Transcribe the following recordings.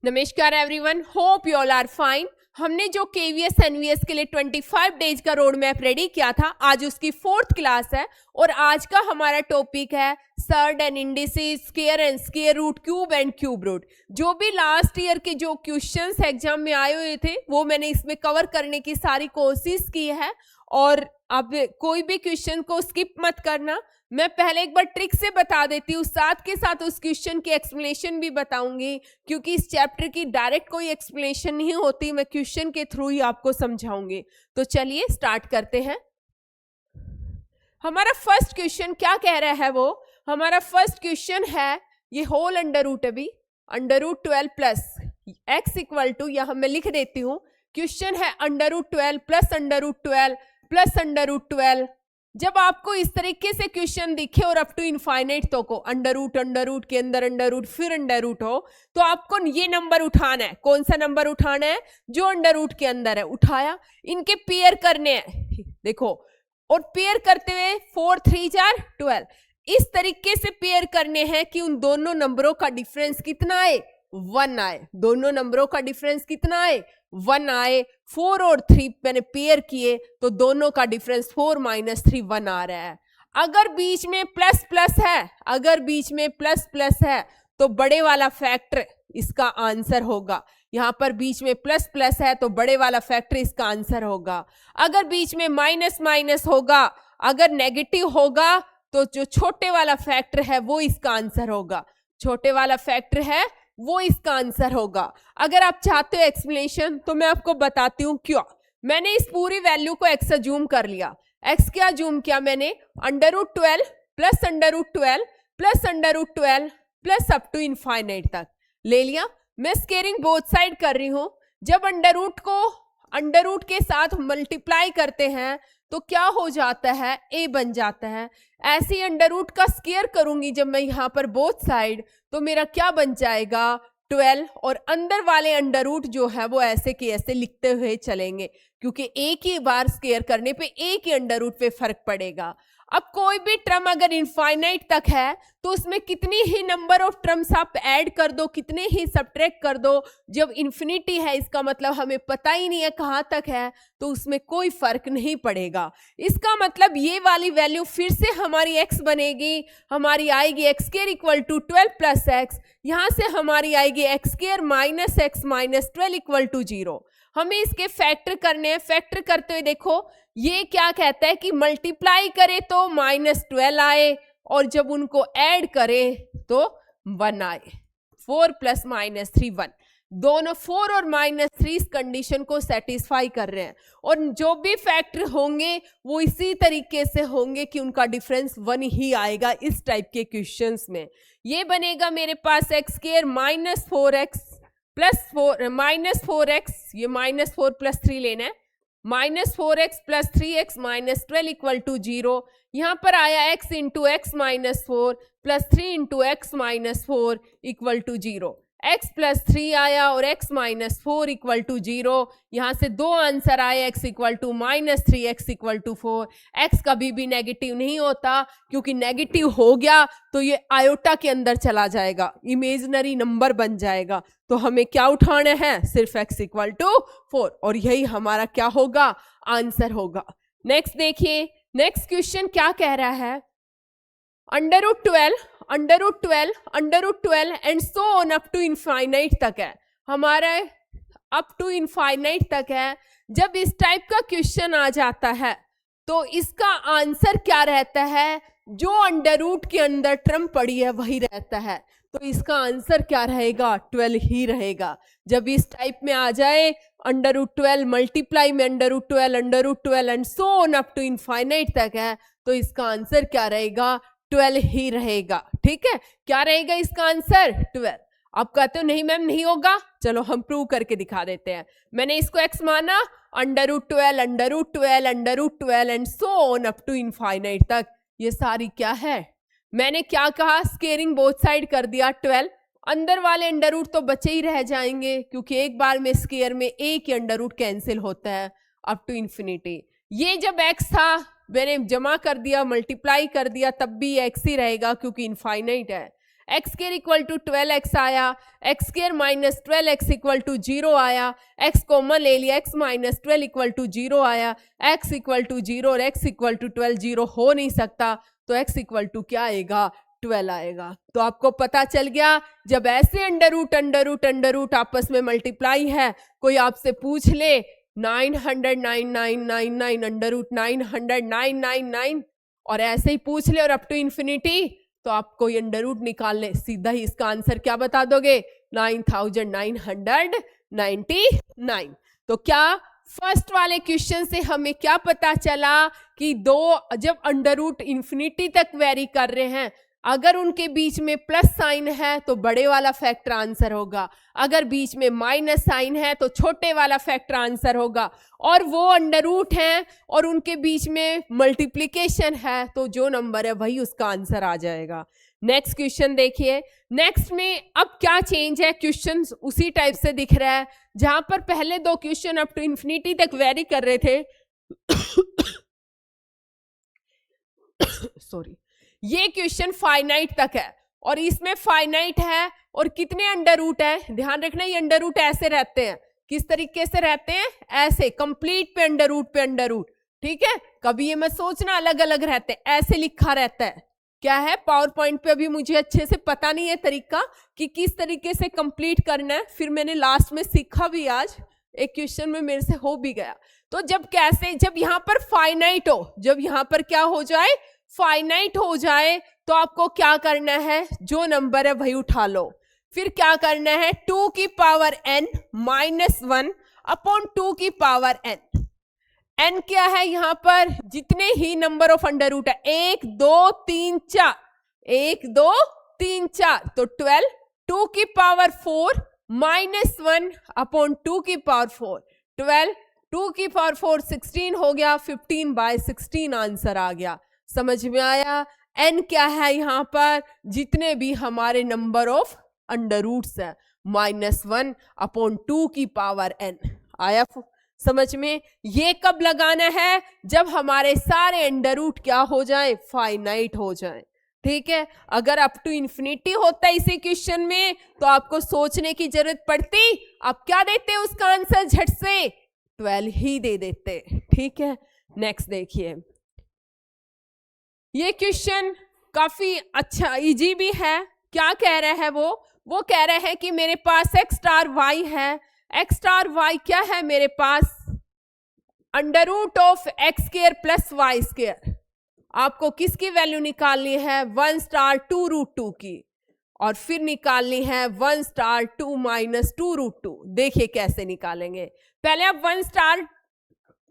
नमस्कार everyone, hope you all are fine. हमने जो केवीएस एनवीएस के लिए 25 डेज का रोड मैप रेडी किया था, आज उसकी 4th क्लास है और आज का हमारा टॉपिक है surd and indices, square and square root, cube and cube root. जो भी लास्ट ईयर के जो क्वेश्चंस एग्जाम में आए हुए थे वो मैंने इसमें कवर करने की सारी कोशिश की है और अब कोई भी क्वेश्चन को स्किप मत करना। मैं पहले एक बार ट्रिक से बता देती हूँ, साथ के साथ उस क्वेश्चन की एक्सप्लेनेशन भी बताऊंगी, क्योंकि इस चैप्टर की डायरेक्ट कोई एक्सप्लेनेशन नहीं होती, मैं क्वेश्चन के थ्रू ही आपको समझाऊंगी। तो चलिए स्टार्ट करते हैं। हमारा फर्स्ट क्वेश्चन क्या कह रहा है, वो हमारा फर्स्ट क्वेश्चन है ये होल अंडर रूट, अभी under root 12 plus X equal to, यहां मैं लिख देती हूँ, क्वेश्चन है under root 12 plus under root 12 plus under root 12। जब आपको इस तरीके से क्वेश्चन दिखे और अप टू इनफाइनाइट तो को अंडर रूट के अंदर अंडर रूट फिर अंडर रूट हो, तो आपको ये नंबर उठाना है। कौन सा नंबर उठाना है? जो अंडर रूट के अंदर है। उठाया, इनके पेयर करने हैं, देखो, और पेयर करते हुए 4 3 4 12 इस तरीके से पेयर करने हैं कि उन दोनों नंबरों का डिफरेंस कितना आए? 1 आए। दोनों नंबरों का डिफरेंस कितना आए? 1 आए। 4 और 3 मैंने पेयर किए तो दोनों का डिफरेंस 4 - 3 1 आ रहा है। अगर बीच में प्लस प्लस है, अगर बीच में प्लस प्लस है तो बड़े वाला फैक्टर इसका आंसर होगा। यहां पर बीच में प्लस प्लस है तो बड़े वाला फैक्टर इसका आंसर होगा। अगर बीच में माइनस माइनस होगा, अगर नेगेटिव होगा, तो जो छोटे वाला फैक्टर है वो इसका आंसर होगा। छोटे वाला फैक्टर है वो इसका आंसर होगा। अगर आप चाहते हो एक्सप्लेनेशन तो मैं आपको बताती हूं क्यों। मैंने इस पूरी वैल्यू को एक्स जूम कर लिया। एक्स क्या जूम किया मैंने? Under root 12 plus under root 12 plus under root 12 plus up to infinite तक ले लिया। मैं स्केयरिंग बोथ साइड कर रही हूं। जब अंडर रूट को अंडर रूट के साथ मल्टीप्लाई करते हैं तो क्या हो जाता है? ए बन जाता है। ऐसे ही अंडर रूट का स्क्वायर करूंगी जब मैं यहां पर बोथ साइड, तो मेरा क्या बन जाएगा? 12। और अंदर वाले अंडर रूट जो है वो ऐसे के ऐसे लिखते हुए चलेंगे, क्योंकि एक ही बार स्क्वायर करने पे एक ही अंडर रूट पे फर्क पड़ेगा। अब कोई भी टर्म अगर इनफाइनाइट तक है तो उसमें कितनी ही नंबर ऑफ टर्म्स आप ऐड कर दो, कितने ही सब्ट्रैक्ट कर दो। जब इन्फिनिटी है इसका मतलब हमें पता ही नहीं है कहां तक है, तो उसमें कोई फर्क नहीं पड़ेगा। इसका मतलब ये वाली वैल्यू फिर से हमारी x बनेगी, हमारी आएगी X square equal to 12 plus X. यहां से हमारी आएगी X square minus X minus 12 equal to 0। हमें इसके फैक्टर करने हैं। फैक्टर करते हुए देखो, ये क्या कहता है कि मल्टीप्लाई करे तो -12 आए और जब उनको ऐड करे तो 1 आए। 4 प्लस -3 1, दोनों 4 और -3 इस कंडीशन को सेटिस्फाई कर रहे हैं। और जो भी फैक्टर होंगे वो इसी तरीके से होंगे कि उनका डिफरेंस 1 ही आएगा। इस टाइप के क्वेश्चंस में ये बनेगा मेरे पास x square -4x plus 4 -4x, ये -4 प्लस 3 लेना है, -4x plus 3x minus 12 equal to 0। यहां पर आया x into X minus 4 plus 3 into X minus 4 equal to 0। x plus 3 आया और x माइनस 4 इक्वल टू 0। यहां से दो आंसर आए, x equal to -3 x equal to 4। x कभी भी नेगेटिव नहीं होता, क्योंकि नेगेटिव हो गया तो ये आयोटा के अंदर चला जाएगा, इमेजिनरी नंबर बन जाएगा। तो हमें क्या उठाना है? सिर्फ x इक्वल टू 4, और यही हमारा क्या होगा? आंसर होगा। नेक्स्ट देखिए, नेक्स्ट क्वेश्चन क्या कह रहा है? Under root 12 under root 12 under root 12 and so on up to infinite तक है हमारा, अप टू इनफाइनाइट तक है। जब इस टाइप का क्वेश्चन आ जाता है तो इसका आंसर क्या रहता है? जो अंडर रूट के अंदर टर्म पड़ी है वही रहता है, तो इसका आंसर क्या रहेगा? 12 ही रहेगा। जब इस टाइप में आ जाए अंडर रूट 12 मल्टीप्लाई में under root 12 and so on up to infinite तक है, तो इसका आंसर क्या रहेगा? 12 ही रहेगा। ठीक है, क्या रहेगा इसका आंसर? 12। आप कहते हो नहीं मैम नहीं होगा, चलो हम प्रूव करके दिखा देते हैं। मैंने इसको x माना, under root 12 under root 12 under root 12 and so on up to infinite तक, ये सारी क्या है? मैंने क्या कहा? स्केयरिंग बोथ साइड कर दिया 12। अंदर वाले अंडर रूट तो बचे ही रह जाएंगे, क्योंकि एक बार में स्केयर में एक ही अंडर रूट कैंसिल होता है अप टू इन्फिनिटी। ये जब x था मैंने जमा कर दिया, मल्टीप्लाई कर दिया, तब भी x ही रहेगा क्योंकि इनफाइनाइट है। X square equal to 12x आया, X square minus 12x equal to 0 आया, x कॉमन ले लिया, x माइनस 12 इक्वल टू 0 आया, x इक्वल टू 0 और x इक्वल टू 12 0 हो नहीं सकता, तो x इक्वल टू क्या आएगा, 12 आएगा। तो आपको पता चल गया, जब ऐसे अंडर रूट आपस में मल्टीप्लाई है, कोई आपसे पूछ ले 900,999 अंडर रूट 900,999 और ऐसे ही पूछ ले और अप टू इन्फिनिटी, तो आपको ये अंडर रूट निकालने सीधा ही इसका आंसर क्या बता दोगे, 9,999। तो क्या फर्स्ट वाले क्वेश्चन से हमें क्या पता चला कि दो जब अंडर रूट इन्फिनिटी तक वेरी कर रहे हैं, अगर उनके बीच में प्लस साइन है तो बड़े वाला फैक्टर आंसर होगा, अगर बीच में माइनस साइन है तो छोटे वाला फैक्टर आंसर होगा, और वो अंडर रूट है और उनके बीच में मल्टीप्लिकेशन है तो जो नंबर है वही उसका आंसर आ जाएगा। नेक्स्ट क्वेश्चन देखिए, नेक्स्ट में अब क्या चेंज है, क्वेश्चन उसी टाइप से दिख रहा है, जहां पर पहले दो क्वेश्चन अप टू इन्फिनिटी तक वेरी कर रहे थे सॉरी, ये क्वेश्चन फाइनाइट तक है और इसमें फाइनाइट है और कितने अंडर रूट है, ध्यान रखना ये अंडर रूट ऐसे रहते हैं, किस तरीके से रहते हैं, ऐसे कंप्लीट पे अंडर रूट, ठीक है, कभी ये मत सोचना अलग अलग रहते हैं, ऐसे लिखा रहता है। क्या है, पावर पॉइंट पे अभी मुझे अच्छे से पता नहीं है तरीका कि किस तरीके से कंप्लीट करना है, फिर मैंने लास्ट में सीखा भी, आज एक क्वेश्चन में मेरे से हो भी गया। तो जब कैसे, जब यहाँ पर फाइनाइट हो, जब यहाँ पर क्या हो जाए, फाइनाइट हो जाए, तो आपको क्या करना है, जो नंबर है वही उठा लो, फिर क्या करना है, 2 की पावर n माइनस 1 अपॉन 2 की पावर n। n क्या है यहाँ पर, जितने ही नंबर ऑफ अंडर रूट है, 1 2 3 4, 1 2 3 4, तो 12, 2 की पावर 4 माइनस 1 अपॉन 2 की पावर 4, 12, 2 की पावर 4 16 हो गया, 15/16 आंसर आ गया। समझ में आया, n क्या है यहाँ पर, जितने भी हमारे नंबर ऑफ अंडर रूट्स है, -1 अपॉन 2 की पावर n आया समझ में। ये कब लगाना है, जब हमारे सारे अंडर रूट क्या हो जाए, फाइनाइट हो जाए, ठीक है। अगर अप टू इन्फिनिटी होता है इसी क्वेश्चन में तो आपको सोचने की जरूरत पड़ती, आप क्या देते उसका आंसर झट से 12 ही दे देते, ठीक है। नेक्स्ट देखिए, ये क्वेश्चन काफी अच्छा इजी भी है। क्या कह रहा है वो कह रहा है कि मेरे पास x स्टार y है, x स्टार y क्या है मेरे पास, under root of X square plus Y square. आपको किसकी वैल्यू निकालनी है, 1 स्टार 2 रूट 2 की, और फिर निकालनी है 1 स्टार 2 माइनस 2 रूट 2। देखिए कैसे निकालेंगे, पहले आप 1 स्टार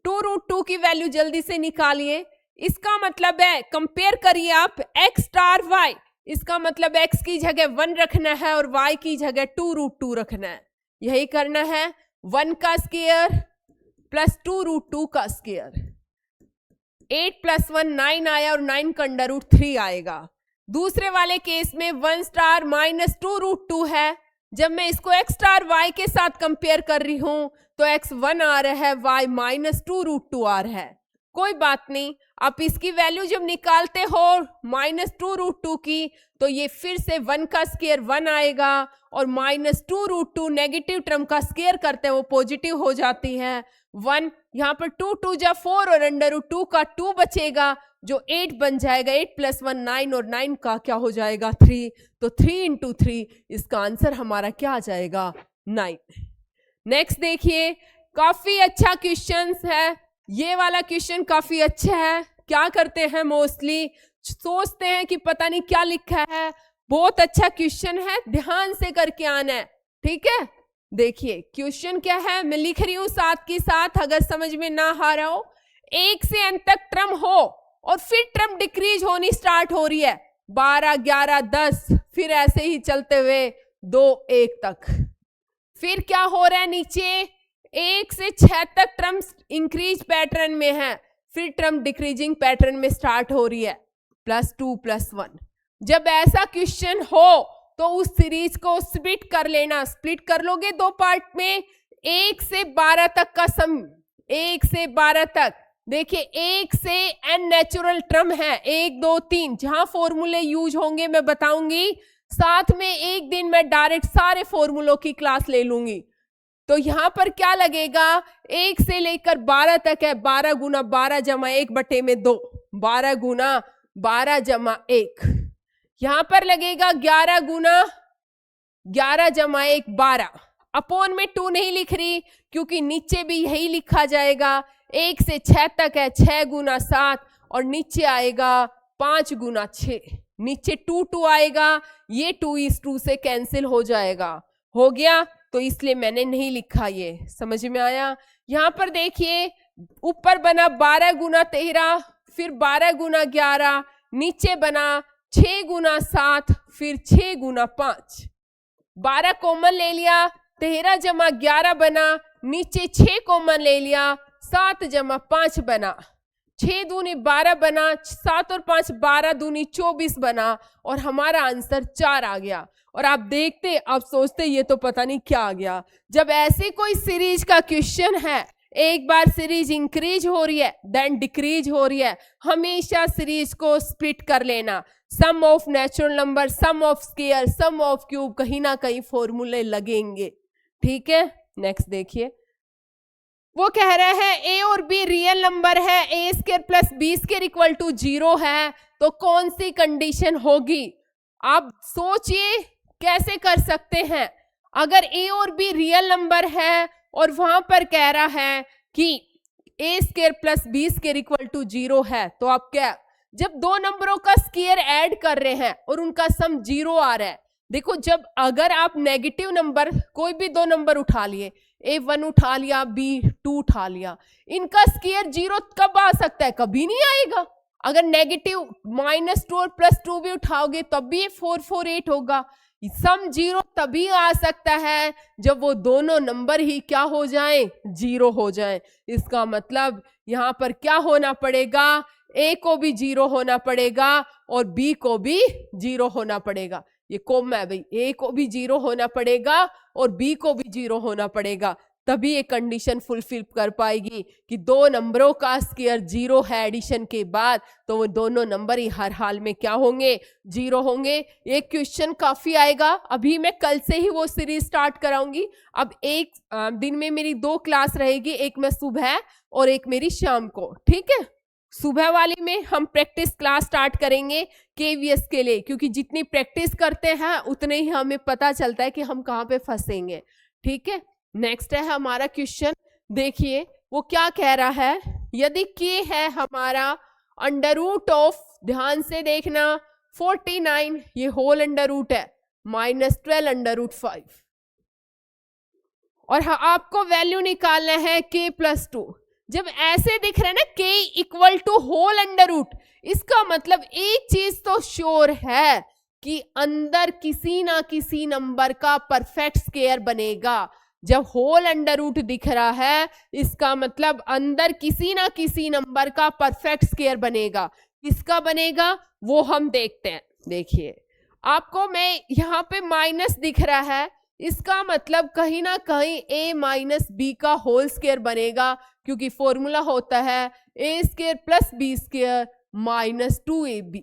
2 रूट 2 की वैल्यू जल्दी से निकालिए। इसका मतलब है, कंपेयर करिए आप x स्टार y, इसका मतलब x की जगह 1 रखना है और y की जगह 2 रूट 2 रखना है। यही करना है, 1 का स्क्वायर प्लस 2 रूट 2 का स्क्वायर, 8 + 1 9 आया और 9 का अंडर रूट 3 आएगा। दूसरे वाले केस में 1 स्टार माइनस 2 रूट 2 है, जब मैं इसको x स्टार y के साथ कंपेयर कर रही हूं तो x 1 आ रहा है, y माइनस 2 रूट 2 आ रहा है। कोई बात नहीं, आप इसकी वैल्यू जब निकालते हो माइनस 2 रूट 2 की, तो ये फिर से 1 का स्क्वायर 1 आएगा और माइनस 2 रूट 2 नेगेटिव टर्म का स्क्वायर करते हैं वो पॉजिटिव हो जाती है। 1 यहाँ पर 2 2 जा 4 और अंडर रूट 2 का 2 बचेगा जो 8 बन जाएगा, 8 + 1 9 और 9 का क्या हो जाएगा 3, तो 3 × 3 इसका आंसर हमारा क्या आ जाएगा 9। नेक्स्ट देखिए, काफी अच्छा क्वेश्चन है, ये वाला क्वेश्चन काफी अच्छा है। क्या करते हैं, मोस्टली सोचते हैं कि पता नहीं क्या लिखा है, बहुत अच्छा क्वेश्चन है, ध्यान से करके आना है, ठीक है। देखिए क्वेश्चन क्या है, मैं लिख रही हूं साथ के साथ, अगर समझ में ना आ रहा हो, 1 से n तक टर्म हो और फिर टर्म डिक्रीज होनी स्टार्ट हो रही है, 12 11 10, फिर ऐसे ही चलते हुए 2 1 तक, फिर क्या हो रहा है नीचे 1 से 6 तक टर्म इंक्रीज पैटर्न में है, फिर टर्म डिक्रीजिंग पैटर्न में स्टार्ट हो रही है, +2 + 1। जब ऐसा क्वेश्चन हो तो उस सीरीज को स्प्लिट कर लेना, स्प्लिट कर लोगे 2 पार्ट में, 1 से 12 तक का सम, 1 से 12 तक। देखिए 1 से n नेचुरल टर्म है, 1 2 3, जहां फॉर्मूले यूज होंगे मैं बताऊंगी, साथ में एक दिन मैं डायरेक्ट सारे फॉर्मूलों की क्लास ले लूंगी। तो यहां पर क्या लगेगा, 1 से लेकर 12 तक है, 12 गुना 12 जमा 1 बटे में 2, 12 गुना 12 जमा 1। यहां पर लगेगा 11 गुना 11 जमा 1 12। अपोन में 2 नहीं लिख रही क्योंकि नीचे भी यही लिखा जाएगा। 1 से 6 तक है, 6 गुना 7 और नीचे आएगा 5 गुना 6। नीचे 2 2 आएगा, ये 2:2 से कैंसिल हो जाएगा। हो गया, तो इसलिए मैंने नहीं लिखा। ये समझ में आया। यहां पर देखिए ऊपर बना 12 गुना 13, फिर 12 गुना 11, नीचे बना 6 गुना 7, फिर 6 गुना 5। 12 कॉमन ले लिया, 13 जमा 11 बना, नीचे 6 कॉमन ले लिया, 7 जमा 5 बना, 6 दूनी 12 बना, 7 और 5 12 दूनी 24 बना और हमारा आंसर 4 आ गया। और आप देखते, आप सोचते ये तो पता नहीं क्या आ गया। जब ऐसे कोई सीरीज का क्वेश्चन है, एक बार सीरीज इंक्रीज हो रही है देन डिक्रीज हो रही है, हमेशा सीरीज को स्प्लिट कर लेना। Sum of natural number, sum of square, sum of cube, कहीं ना कहीं फॉर्मूले लगेंगे। ठीक है, नेक्स्ट देखिए। वो कह रहा है ए और बी रियल नंबर है, A square plus B square equal to 0 है, तो कौन सी कंडीशन होगी? आप सोचिए कैसे कर सकते हैं। अगर ए और बी रियल नंबर है और वहां पर कह रहा है कि A square plus B square equal to 0 है, तो आप क्या, जब दो नंबरों का स्क्वायर ऐड कर रहे हैं और उनका सम 0 आ रहा है, देखो जब अगर आप नेगेटिव नंबर कोई भी दो नंबर उठा लिए, A1 उठा लिया, B2 उठा लिया, इनका स्क्वायर 0 कब आ सकता है? कभी नहीं आएगा। अगर नेगेटिव -2 और +2 भी उठाओगे तब भी 4 4 8 होगा। सम 0 तभी आ सकता है जब वो दोनों नंबर ही क्या हो जाएं, 0 हो जाएं। इसका मतलब यहां पर क्या होना पड़ेगा, A को भी 0 होना पड़ेगा और B को भी 0 होना पड़ेगा। ये कॉमा है भाई, A को भी 0 होना पड़ेगा और B को भी 0 होना पड़ेगा, तभी ये कंडीशन फुलफिल कर पाएगी कि दो नंबरों का स्क्वायर 0 है एडिशन के बाद, तो वो दोनों नंबर ही हर हाल में क्या होंगे, 0 होंगे। ये क्वेश्चन काफी आएगा। अभी मैं कल से ही वो सीरीज स्टार्ट कराऊंगी। अब एक दिन में मेरी 2 क्लास रहेगी, एक मैं सुबह और एक मेरी शाम को। ठीक है, सुबह वाली में हम प्रैक्टिस क्लास स्टार्ट करेंगे केवीएस के लिए, क्योंकि जितनी प्रैक्टिस करते हैं उतने ही हमें पता चलता है कि हम कहाँ पे फंसेंगे। ठीक है, नेक्स्ट है हमारा क्वेश्चन। देखिए वो क्या कह रहा है, यदि के है हमारा अंडर रूट ऑफ, ध्यान से देखना, 49 ये होल अंडर रूट है, -12 अंडर रूट 5, और हाँ आपको वैल्यू निकालना है k+2। जब ऐसे दिख रहा है ना k equal to whole under root, इसका मतलब एक चीज तो श्योर है कि अंदर किसी ना किसी नंबर का परफेक्ट स्क्वायर बनेगा। जब होल अंडर रूट दिख रहा है इसका मतलब अंदर किसी ना किसी नंबर का परफेक्ट स्क्वायर बनेगा। किसका बनेगा वो हम देखते हैं। देखिए आपको मैं यहाँ पे माइनस दिख रहा है, इसका मतलब कहीं ना कहीं a माइनस बी का होल स्क्वायर बनेगा, क्योंकि फॉर्मूला होता है a square plus B square -2ab,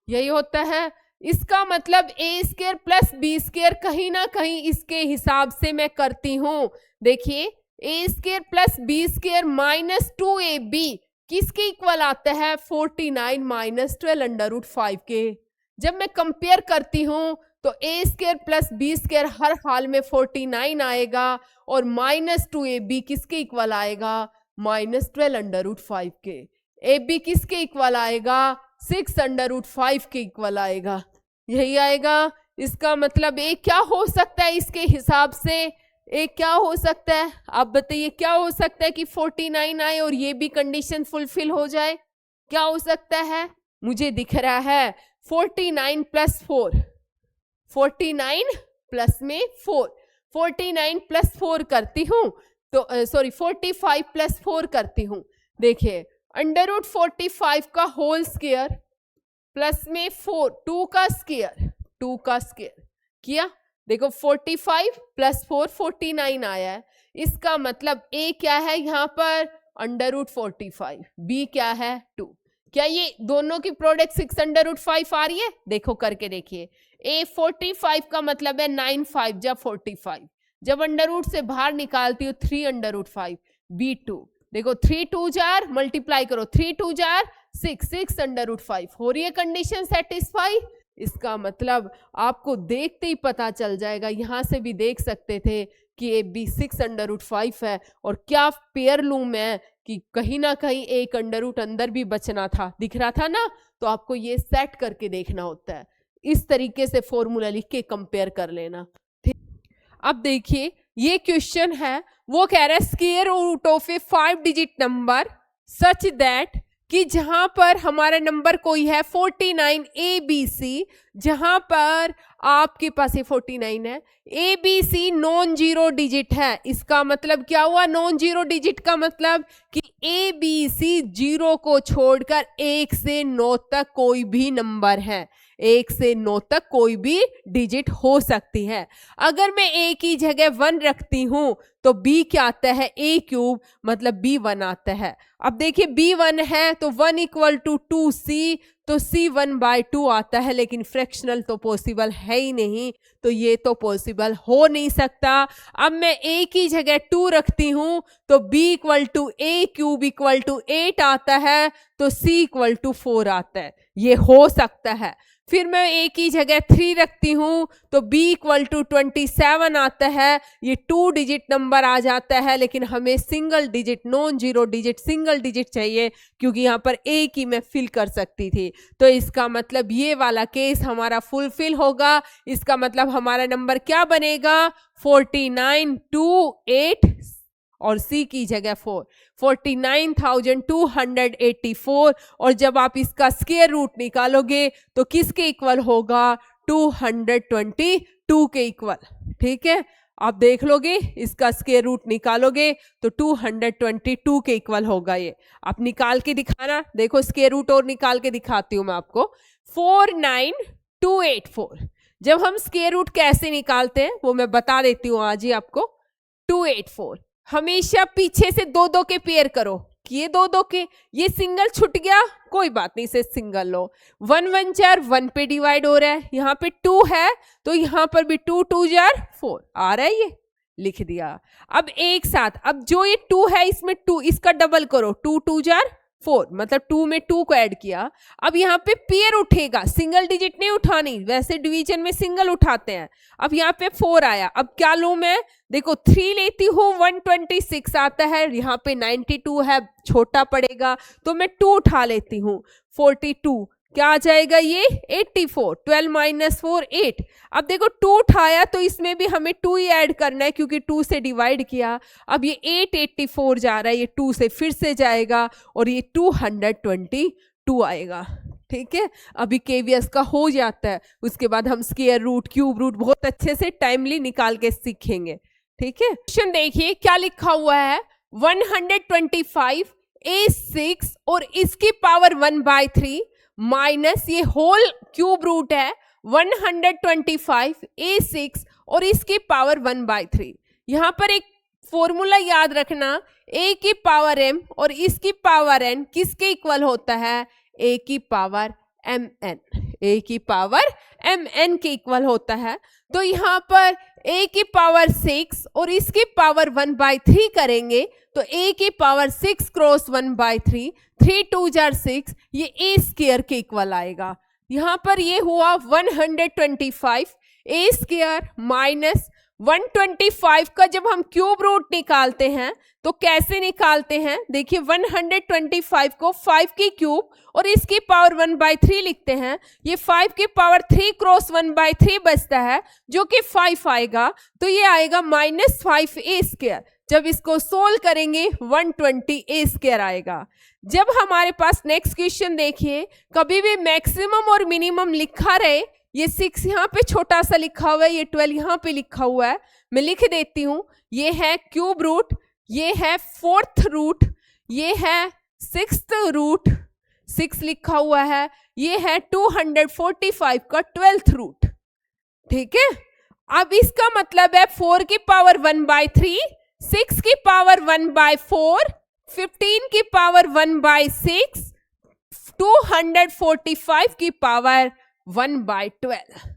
यही होता है। इसका मतलब a square plus B square कहीं ना कहीं इसके हिसाब से मैं करती हूं। देखिए a square plus B square -2ab किसके इक्वल आता है, 49 -12 अंडर रूट 5 के। जब मैं कंपेयर करती हूं तो a square plus B square हर हाल में 49 आएगा और -2ab किसके इक्वल आएगा, -12 अंडर रूट 5 के। ab किसके इक्वल आएगा, 6 अंडर रूट 5 के इक्वल आएगा, यही आएगा। इसका मतलब a क्या हो सकता है इसके हिसाब से, a क्या हो सकता है, आप बताइए क्या हो सकता है कि 49 आए और ये भी कंडीशन फुलफिल हो जाए। क्या हो सकता है, मुझे दिख रहा है 49 + 4, 49 प्लस में 4, 49 + 4 करती हूँ तो सॉरी 45 + 4 करती हूँ। देखिए अंडर रूट 45 का होल स्क्वायर प्लस में 4, 2 का स्क्वायर, 2 का स्क्वायर किया। देखो 45 + 4 49 आया है। इसका मतलब a क्या है यहाँ पर, अंडर रूट 45, b क्या है 2। क्या ये दोनों की प्रोडक्ट 6 अंडर रूट 5 आ रही है, देखो करके देखिए। ए 45 का मतलब है 9 5 जा 45, जब अंडर रूट से बाहर निकालती हूँ 3 अंडर रूट 5, बी 2, देखो 3 2 जार मल्टीप्लाई करो 3 2 जार 6 6 अंडर रूट 5, हो रही है कंडीशन सेटिस्फाई। इसका मतलब आपको देखते ही पता चल जाएगा, यहां से भी देख सकते थे कि ए बी 6 अंडर रूट 5 है, और क्या पेयर लूम है कि कहीं ना कहीं एक अंडर रूट अंदर भी बचना था, दिख रहा था ना, तो आपको ये सेट करके देखना होता है, इस तरीके से फॉर्मूला लिख के कंपेयर कर लेना। अब देखिए ये क्वेश्चन है, वो कह रहा है square root of a 5 digit number such that कि जहां पर हमारा नंबर कोई है 49 ABC, जहां पर आपके पास ये 49 है, ABC नॉन जीरो डिजिट है। इसका मतलब क्या हुआ, नॉन जीरो डिजिट का मतलब कि ABC 0 को छोड़कर 1 से 9 तक कोई भी नंबर है, 1 से 9 तक कोई भी डिजिट हो सकती है। अगर मैं A की जगह 1 रखती हूं तो B क्या आता है, A क्यूब मतलब B1 आता है। अब देखिए B1 है तो 1 इक्वल टू 2C, तो C 1/2 आता है, लेकिन फ्रैक्शनल तो पॉसिबल है ही नहीं, तो ये तो पॉसिबल हो नहीं सकता। अब मैं A की जगह 2 रखती हूं तो B equal to A cube equal to 8 आता है, तो C इक्वल टू 4 आता है, ये हो सकता है। फिर मैं A की जगह 3 रखती हूं तो B इक्वल टू 27 आता है, ये 2 डिजिट नंबर आ जाता है, लेकिन हमें single digit non zero digit single digit चाहिए, क्योंकि यहाँ पर A की मैं फिल कर सकती थी। तो इसका मतलब ये वाला केस हमारा फुलफिल होगा। इसका मतलब हमारा नंबर क्या बनेगा, 49 2 8 और C की जगह 4, 49,284। और जब आप इसका स्क्वायर रूट निकालोगे तो किसके इक्वल होगा, 222 के इक्वल। ठीक है, आप देख लोगे, इसका स्क्वायर रूट निकालोगे तो 222 के इक्वल होगा। ये आप निकाल के दिखाना, देखो स्क्वायर रूट और निकाल के दिखाती हूं मैं आपको। 49284, जब हम स्क्वायर रूट कैसे निकालते हैं वो मैं बता देती हूँ आज ही आपको। 284 हमेशा पीछे से 2 2 के पेयर करो, ये 2 2 के, ये सिंगल छूट गया कोई बात नहीं, इसे सिंगल लो। 1 1 4 1 पे डिवाइड हो रहा है, यहाँ पे 2 है तो यहाँ पर भी 2 2 जार 4 आ रहा है, ये लिख दिया। अब एक साथ, अब जो ये 2 है इसमें 2, इसका डबल करो, 2 2 जार 4, मतलब 2 में 2 को ऐड किया। अब यहाँ पे पेयर उठेगा, सिंगल डिजिट नहीं उठानी, वैसे डिवीजन में सिंगल उठाते हैं। अब यहाँ पे 4 आया, अब क्या लूं मैं, देखो 3 लेती हूँ 126 आता है, यहाँ पे 92 है छोटा पड़ेगा तो मैं 2 उठा लेती हूँ, 42 क्या आ जाएगा ये 84, 12 माइनस 4 8। अब देखो 2 उठाया तो इसमें भी हमें 2 ही ऐड करना है क्योंकि 2 से डिवाइड किया। अब ये 884 जा रहा है, ये 2 से फिर से जाएगा और ये 222 आएगा। ठीक है, अभी केवीएस का हो जाता है, उसके बाद हम स्क्वायर रूट क्यूब रूट बहुत अच्छे से टाइमली निकाल के सीखेंगे। ठीक है, क्वेश्चन देखिए क्या लिखा हुआ है, 125 A6 और इसकी पावर 1/3 माइनस ये होल क्यूब रूट है 125 A6 और इसकी पावर 1/3। यहां पर एक फॉर्मूला याद रखना, A की पावर m और इसकी पावर n किसके इक्वल होता है, A की पावर mn, A की पावर mn के इक्वल होता है। तो यहाँ पर A की पावर 6 और इसकी पावर 1/3 करेंगे तो A की पावर 6 क्रॉस 1/3, 3 2 जार 6, ये A स्क्वायर के इक्वल आएगा। यहाँ पर ये हुआ 125 A स्क्वायर माइनस 125 का जब हम क्यूब रूट निकालते हैं तो कैसे निकालते हैं, देखिए 125 को 5 की क्यूब और इसकी पावर 1/3 लिखते हैं, ये 5 की पावर 3 क्रॉस 1/3 बचता है जो कि 5 आएगा, तो ये आएगा -5 A स्क्वायर। जब इसको सोल्व करेंगे 120 A स्क्वायर आएगा। जब हमारे पास नेक्स्ट क्वेश्चन देखिए, कभी भी मैक्सिमम और मिनिमम लिखा रहे, ये 6 यहाँ पे छोटा सा लिखा हुआ है, ये 12 यहाँ पे लिखा हुआ है, मैं लिख देती हूँ। ये है क्यूब रूट, ये है 4th रूट, ये है 6th रूट, 6 लिखा हुआ है, ये है 245 का 12th रूट। ठीक है, अब इसका मतलब है 4 की पावर 1/3, 6 की पावर 1/4, 15 की पावर 1/6, 245 की पावर 1/12।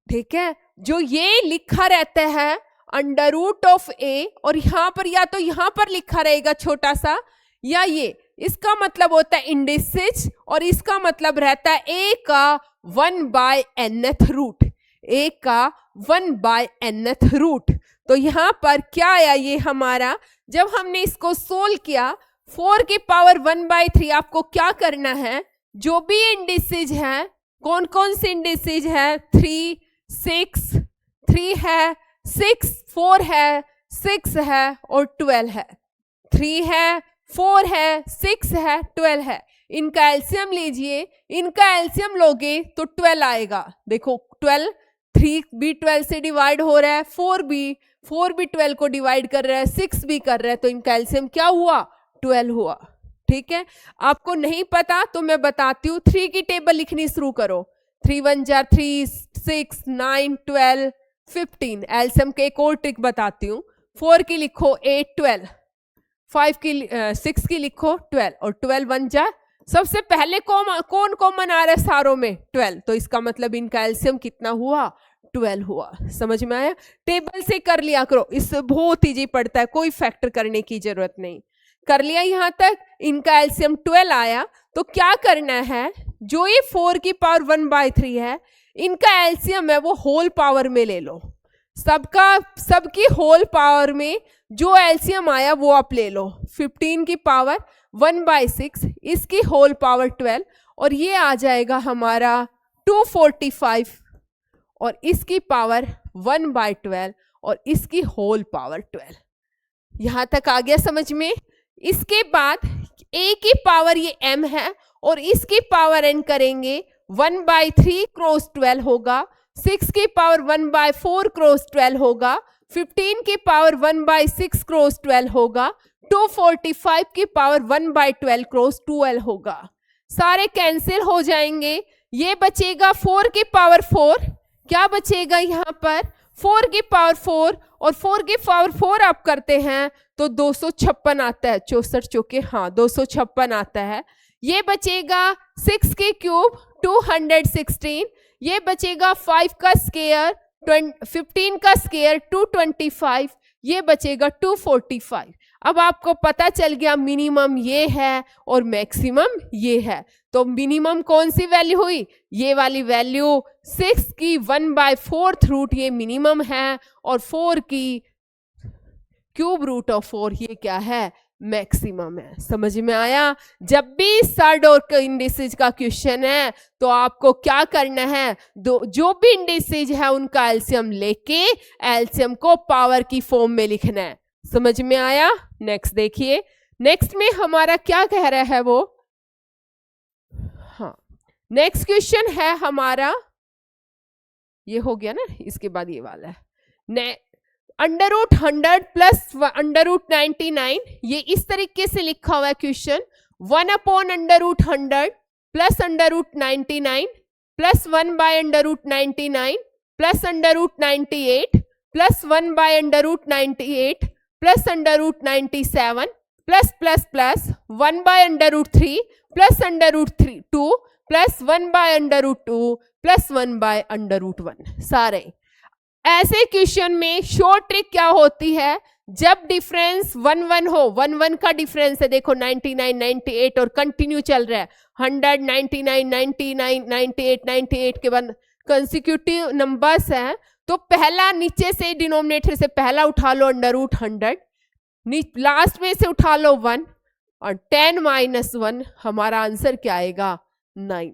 ठीक है, जो ये लिखा रहता है अंडर रूट ऑफ ए, और यहां पर या तो यहां पर लिखा रहेगा छोटा सा, या ये, इसका मतलब होता है इंडिसेज, और इसका मतलब रहता है ए का 1/nth रूट, ए का 1/nth रूट। तो यहां पर क्या आया ये हमारा, जब हमने इसको सोल्व किया 4 की पावर 1/3, आपको क्या करना है, जो भी इंडिसेज है, कौन कौन से इंडिसेज है, 3, 6, 3 है, 6, 4 है, 6 है और 12 है, 3 है, 4 है, 6 है, 12 है, इनका एलसीएम लीजिए, इनका एलसीएम लोगे तो 12 आएगा। देखो 12, 3 भी 12 से डिवाइड हो रहा है, 4 भी 12 को डिवाइड कर रहा है, 6 भी कर रहा है, तो इनका एलसीएम क्या हुआ, 12 हुआ। ठीक है, आपको नहीं पता तो मैं बताती हूँ, 3 की टेबल लिखनी शुरू करो, 3 1 जा 3, 6 9 12 15। एलसीएम के एक और ट्रिक बताती हूँ, 4 की लिखो 8 12, 5 की 6 की लिखो 12, और 12 1 जा, सबसे पहले कौन कॉमन आ रहा है सारों में, 12, तो इसका मतलब इनका एलसीएम कितना हुआ, 12 हुआ। समझ में आया, टेबल से कर लिया करो, इससे बहुत इजी पड़ता है, कोई फैक्टर करने की जरूरत नहीं। कर लिया यहां तक, इनका एलसीएम 12 आया, तो क्या करना है, जो ये 4 की पावर 1/3 है, इनका एलसीएम है वो होल पावर में ले लो, सबकी होल पावर में जो एलसीएम आया वो आप ले लो। 15 की पावर 1/6, इसकी होल पावर 12, और ये आ जाएगा हमारा 245, और इसकी पावर 1/12, और इसकी होल पावर 12। यहां तक आ गया समझ में। इसके बाद a की पावर ये m है, और इसकी पावर n करेंगे, 1/3 क्रॉस 12 होगा, 6 की पावर 1/4 क्रॉस 12 होगा, 15 की पावर 1/6 क्रॉस 12 होगा, 245 की पावर 1/12 क्रॉस 12 होगा। सारे कैंसिल हो जाएंगे, ये बचेगा 4 की पावर 4, क्या बचेगा यहाँ पर, 4 की पावर 4, और 4 की पावर 4 आप करते हैं तो 256 आता है, 64 चौके, हाँ 256 आता है। ये बचेगा 6 के क्यूब 216, ये बचेगा 5 का स्क्वायर 15 का स्क्वायर 225, ये बचेगा 245। अब आपको पता चल गया मिनिमम ये है और मैक्सिमम ये है, तो मिनिमम कौन सी वैल्यू हुई, ये वाली वैल्यू, 6 की 1/4 रूट ये मिनिमम है, और 4 की क्यूब रूट ऑफ 4 ये क्या है, मैक्सिमम है। समझ में आया। जब भी थर्ड ऑर्डर इंडिसेज का क्वेश्चन है तो आपको क्या करना है, जो भी इंडिसेज है उनका एलसीएम लेके एलसीएम को पावर की फॉर्म में लिखना है। समझ में आया। नेक्स्ट देखिए, नेक्स्ट में हमारा क्या कह रहा है वो, हाँ नेक्स्ट क्वेश्चन है हमारा, ये हो गया ना, इसके बाद ये वाला है √100 प्लस √99, ये इस तरीके से लिखा हुआ है question, 1/√100 plus √99 plus 1/√99 plus √98 plus 1/√98 plus √97 plus plus plus 1/√3 plus √2 plus 1/√2 plus 1/√1। सारे ऐसे क्वेश्चन में शॉर्ट ट्रिक क्या होती है, जब डिफरेंस 1 1 हो, 1 1 का डिफरेंस है, देखो 99 98 और कंटिन्यू चल रहा है, 100 99 99 98 98 के बाद कंसेक्यूटिव नंबर्स हैं, तो पहला नीचे से डिनोमिनेटर से पहला उठा लो √100, लास्ट में से उठा लो 1, और 10 - 1 हमारा आंसर क्या आएगा, 9।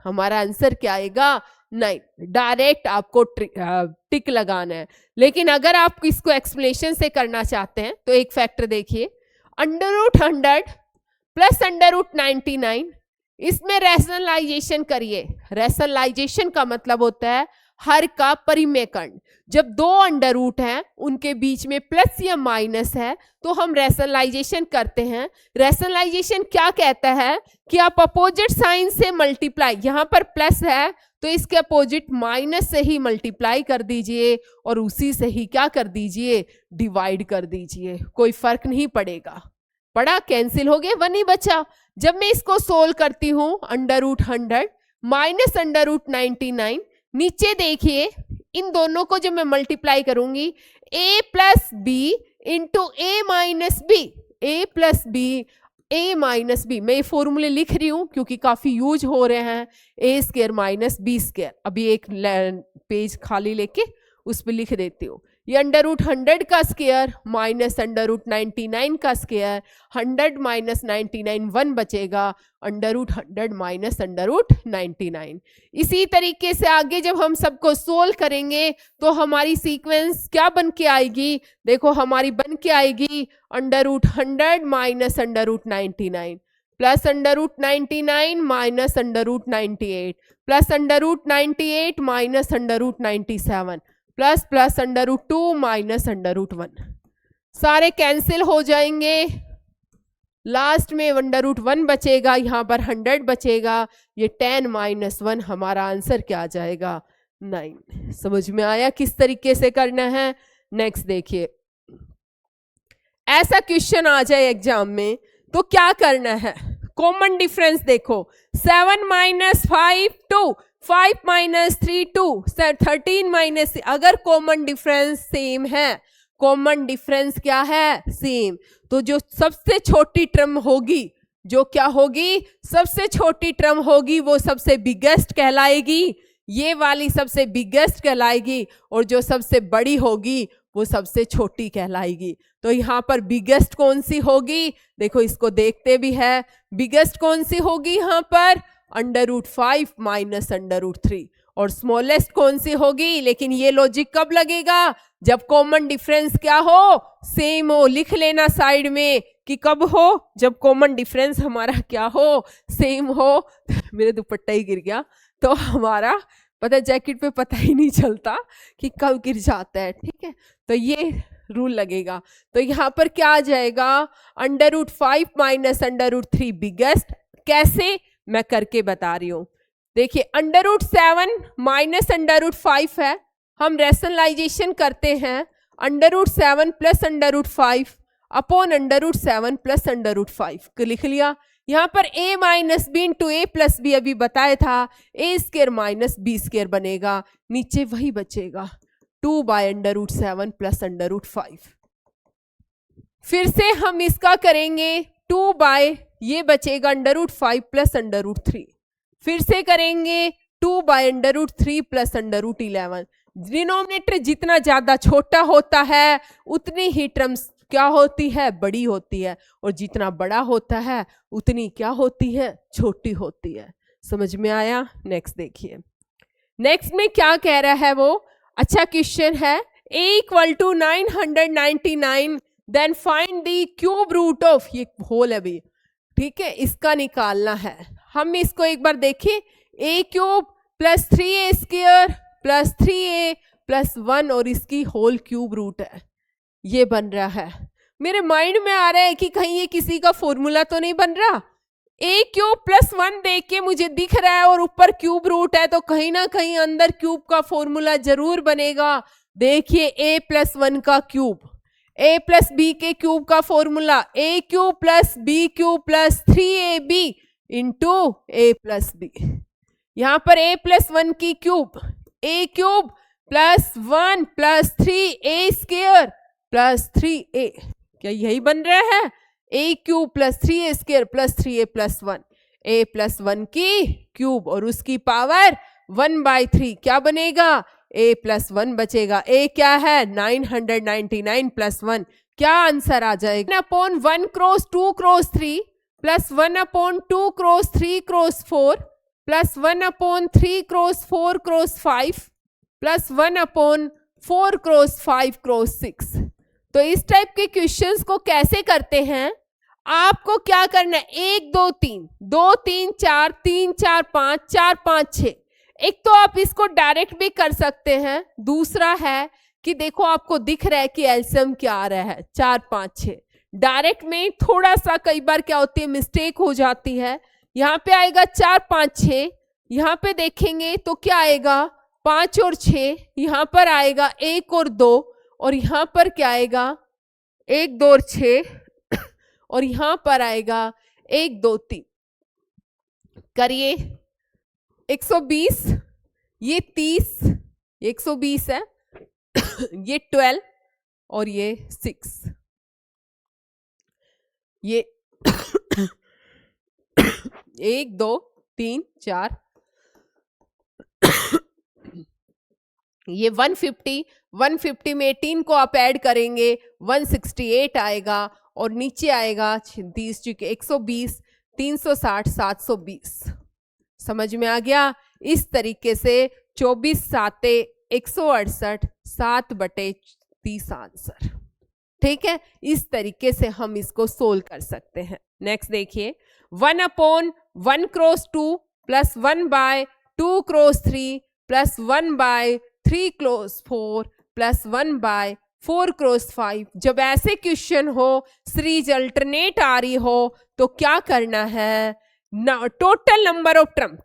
हमारा आंसर क्या आएगा, 9। डायरेक्ट आपको टिक लगाना है। लेकिन अगर आप इसको एक्सप्लेनेशन से करना चाहते हैं तो एक फैक्टर देखिए, √100 प्लस √99, इसमें रैशनलाइजेशन करिए। रैशनलाइजेशन का मतलब होता है हर का परिमेयकरण। जब दो अंडर रूट हैं उनके बीच में प्लस या माइनस है तो हम रैशनलाइजेशन करते हैं। रैशनलाइजेशन क्या कहता है कि आप अपोजिट साइन से मल्टीप्लाई, यहाँ पर प्लस है तो इसके अपोजिट माइनस से ही मल्टीप्लाई कर दीजिए और उसी से ही क्या कर दीजिए, डिवाइड कर दीजिए, कोई फर्क नहीं पड़ेगा। पड़ा, कैंसिल हो गए, 1 ही बचा। जब मैं इसको सोल्व करती हूँ √100 माइनस √99, नीचे देखिए इन दोनों को जब मैं मल्टीप्लाई करूंगी a plus B into A minus B, A plus B A minus B, मैं ये फॉर्मूले लिख रही हूं क्योंकि काफी यूज हो रहे हैं, ए स्क्वायर माइनस बी स्क्वायर। अभी एक पेज खाली लेके उस पर लिख देती हूँ। ये अंडर रूट 100 का स्क्वायर माइनस अंडर रूट 99 का स्क्वायर, 100 माइनस 99 1 बचेगा, under root 100 minus under root 99। इसी तरीके से आगे जब हम सबको सोल्व करेंगे तो हमारी सीक्वेंस क्या बन के आएगी, देखो हमारी बन के आएगी under root 100 minus under root 99 plus under root 99 minus under root 98 plus under root 98 minus under root 97 plus plus under root 2 minus under root 1। सारे कैंसिल हो जाएंगे, लास्ट में अंडर रूट 1 बचेगा, यहाँ पर 100 बचेगा, ये 10 माइनस 1 हमारा आंसर क्या आ जाएगा 9। समझ में आया किस तरीके से करना है। नेक्स्ट देखिए, ऐसा क्वेश्चन आ जाए एग्जाम में तो क्या करना है, कॉमन डिफरेंस देखो 7 माइनस 5 2, 5 माइनस 3 2, 13 माइनस, अगर कॉमन डिफरेंस सेम है, कॉमन डिफरेंस क्या है सेम, तो जो सबसे छोटी टर्म होगी, जो क्या होगी सबसे छोटी टर्म होगी वो सबसे बिगेस्ट कहलाएगी, ये वाली सबसे बिगेस्ट कहलाएगी, और जो सबसे बड़ी होगी वो सबसे छोटी कहलाएगी। तो यहाँ पर बिगेस्ट कौन सी होगी, देखो इसको देखते भी है, बिगेस्ट कौन सी होगी यहाँ पर under root 5 minus under root 3, और स्मॉलेस्ट कौन सी होगी, लेकिन ये लॉजिक कब लगेगा जब कॉमन डिफरेंस क्या हो सेम हो। लिख लेना साइड में कि कब हो, जब कॉमन डिफरेंस हमारा क्या हो सेम हो। मेरे दुपट्टा ही गिर गया, तो हमारा पता जैकेट पे पता ही नहीं चलता कि कब गिर जाता है, ठीक है। तो ये रूल लगेगा, तो यहाँ पर क्या आ जाएगा under root 5 minus under root 3 biggest. कैसे मैं करके बता रही हूँ, देखिए under root 7 minus under root 5 है, हम रैशनलाइजेशन करते हैं under root 7 plus under root 5 upon under root 7 plus under root 5 लिख लिया। यहाँ पर a minus B into A plus B अभी बताया था, A square minus B square बनेगा, नीचे वही बचेगा 2 by under root 7 plus under root 5। फिर से हम इसका करेंगे 2 बाय, ये बचेगा under root 5 plus under root 3, फिर से करेंगे 2 by under root 3 plus under root 11। Denominator जितना ज्यादा छोटा होता है उतनी ही टर्म्स क्या होती है बड़ी होती है, और जितना बड़ा होता है उतनी क्या होती है छोटी होती है। समझ में आया। नेक्स्ट देखिए, नेक्स्ट में क्या कह रहा है वो, अच्छा क्वेश्चन है, a equal to 999 then find the cube root of, ये होल है अभी, ठीक है, इसका निकालना है। हम इसको एक बार देखें, a cube plus 3a square plus 3a plus 1 और इसकी होल क्यूब रूट है, ये बन रहा है। मेरे माइंड में आ रहा है कि कहीं ये किसी का फॉर्मूला तो नहीं बन रहा, a क्यूब प्लस 1 देख के मुझे दिख रहा है और ऊपर क्यूब रूट है, तो कहीं ना कहीं अंदर क्यूब का फॉर्मूला जरूर बनेगा। देखिए a प्लस 1 का क्यूब, a प्लस बी के क्यूब का formula a cube plus B cube plus 3ab into a plus B. यहाँ पर a प्लस 1 की cube, a cube plus 1 plus 3a square plus 3a, क्या यही बन रहा है, a cube plus 3a square plus 3a plus 1, a plus 1 की cube और उसकी पावर 1/3 क्या बनेगा, a प्लस 1 बचेगा। a क्या है 999 प्लस 1, क्या आंसर आ जाएगा 1 upon 1 cross 2 cross 3 plus 1 upon 2 cross 3 cross 4 plus 1 upon 3 cross 4 cross 5 plus 1 upon 4 cross 5 cross 6। तो इस टाइप के क्वेश्चंस को कैसे करते हैं, आपको क्या करना है, 1 2 3 2 3 4 3 4 5 4 5 6। एक तो आप इसको डायरेक्ट भी कर सकते हैं, दूसरा है कि देखो आपको दिख रहा है कि एलसीएम क्या आ रहा है 4 5 6। डायरेक्ट में थोड़ा सा कई बार क्या होती है मिस्टेक हो जाती है, यहाँ पे आएगा 4 5 6, यहाँ पे देखेंगे तो क्या आएगा 5 और 6, यहाँ पर आएगा 1 और 2, और यहाँ पर क्या आएगा 1 2 और 6, और यहाँ पर आएगा 1 2 3। करिए 120, ये 30, 120 है ये 12 और ये 6, ये 1 2 3 4 ये 150 में 18 को आप ऐड करेंगे 168 आएगा और नीचे आएगा 120 360 720। समझ में आ गया? इस तरीके से 24 साते 168 7/30 आंसर। ठीक है, इस तरीके से हम इसको सोल्व कर सकते हैं। नेक्स्ट देखिए 1/1 cross 2 plus 1/2 cross 3 plus 1/3 cross 4 plus 1/4 cross 5। जब ऐसे क्वेश्चन हो, सीरीज अल्टरनेट आ रही हो, तो क्या करना है? Total number of term,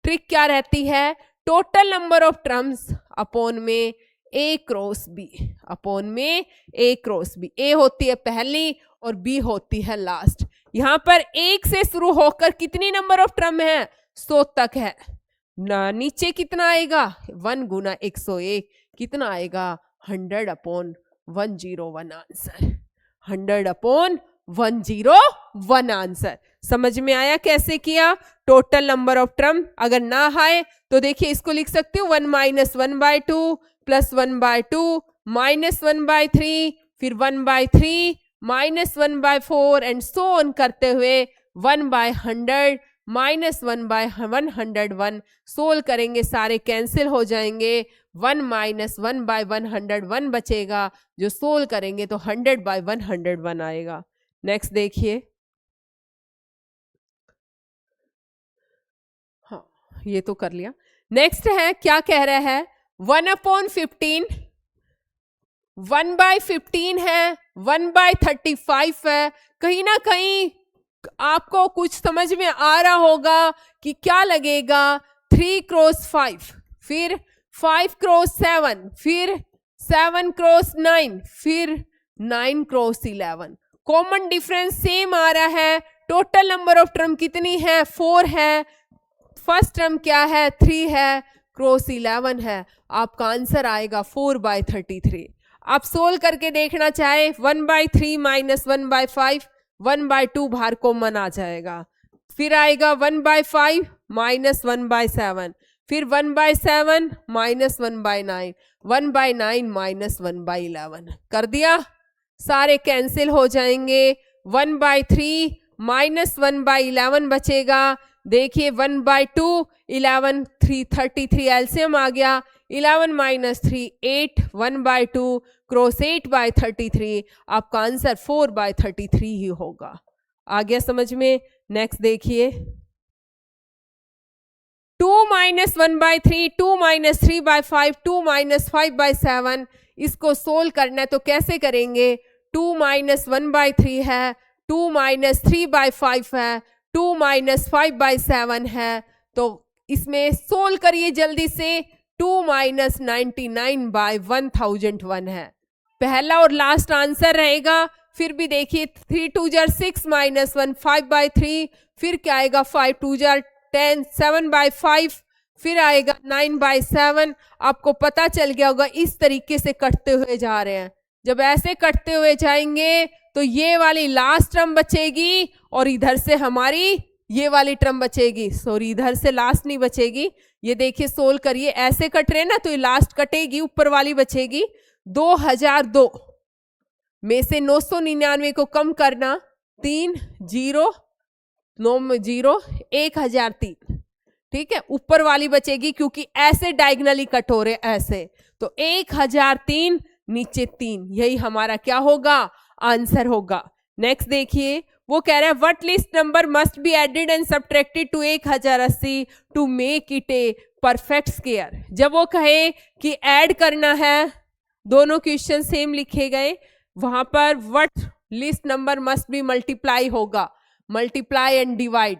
trick क्या रहती है? Total number of terms upon में ए क्रॉस बी, अपॉन में ए क्रॉस बी। ए होती है पहली और बी होती है लास्ट। यहां पर 1 से शुरू होकर कितनी नंबर ऑफ टर्म है? 100 तक है। नीचे कितना आएगा? 1 गुना 101 कितना आएगा? 100/101 आंसर। 100/101 आंसर। समझ में आया कैसे किया? टोटल नंबर ऑफ टर्म अगर ना आए तो देखिए इसको लिख सकते हो 1 - 1/2 प्लस 1/2 माइनस 1/3 फिर 1/3 माइनस 1/4 एंड सो ऑन करते हुए 1/100 माइनस 1/101 सोल्व करेंगे, सारे कैंसिल हो जाएंगे। 1 - 1/101 बचेगा, जो सोल्व करेंगे तो 100/101 आएगा। नेक्स्ट देखिए, हाँ ये तो कर लिया। नेक्स्ट है, क्या कह रहा है? 1/15 1/15 है, 1/35 है। कहीं ना कहीं आपको कुछ समझ में आ रहा होगा कि क्या लगेगा? 3 क्रॉस 5 फिर 5 क्रॉस 7 फिर 7 क्रॉस 9 फिर 9 क्रॉस 11। कॉमन डिफरेंस सेम आ रहा है। टोटल नंबर ऑफ टर्म कितनी है? 4 है। फर्स्ट टर्म क्या है? 3 है, क्रॉस 11 है। आपका आंसर आएगा 4/33। आप सोल्व करके देखना चाहे 1/3 माइनस 1/5 1/2 बाहर कॉमन आ जाएगा, फिर आएगा 1/5 माइनस 1/7 फिर 1/7 माइनस 1/9 1/9 माइनस 1/11 कर दिया, सारे कैंसिल हो जाएंगे। 1/3 माइनस 1/11 बचेगा। देखिए 1/2 11 3 33 एलसीएम आ गया। 11 माइनस 3 8 1/2 क्रॉस 8/33। आपका आंसर 4/33 ही होगा। आ गया समझ में? नेक्स्ट देखिए 2 माइनस 1/3 2 माइनस 3/5 2 माइनस 5/7। इसको सोल्व करना है तो कैसे करेंगे? 2 माइनस 1/3 है, 2 माइनस 3/5 है, 2 माइनस 5/7 है, तो इसमें सोल्व करिए जल्दी से। 2 माइनस 99/1001 है, पहला और लास्ट आंसर रहेगा। फिर भी देखिए 3 2 6 माइनस 1 5/3 फिर क्या आएगा? 5 2 10 7/5 फिर आएगा 9/7। आपको पता चल गया होगा, इस तरीके से कटते हुए जा रहे हैं। जब ऐसे कटते हुए जाएंगे तो ये वाली लास्ट टर्म बचेगी और इधर से हमारी ये वाली टर्म बचेगी। सॉरी, इधर से लास्ट नहीं बचेगी। ये देखिए सोल्व करिए, ऐसे कट रहे ना तो ये लास्ट कटेगी, ऊपर वाली बचेगी। 2002 में से 999 को कम करना, 3 0 9 0 1003। ठीक है, ऊपर वाली बचेगी क्योंकि ऐसे डायगनली कट हो रहे ऐसे, तो 1003 नीचे 3, यही हमारा क्या होगा? आंसर होगा। नेक्स्ट देखिए, वो कह रहा है what list number must be added and subtracted to 1080 to make it a perfect square. जब वो कहे कि ऐड करना है, दोनों क्वेश्चन सेम लिखे गए, वहां पर what list number must B multiply होगा, मल्टीप्लाई एंड डिवाइड।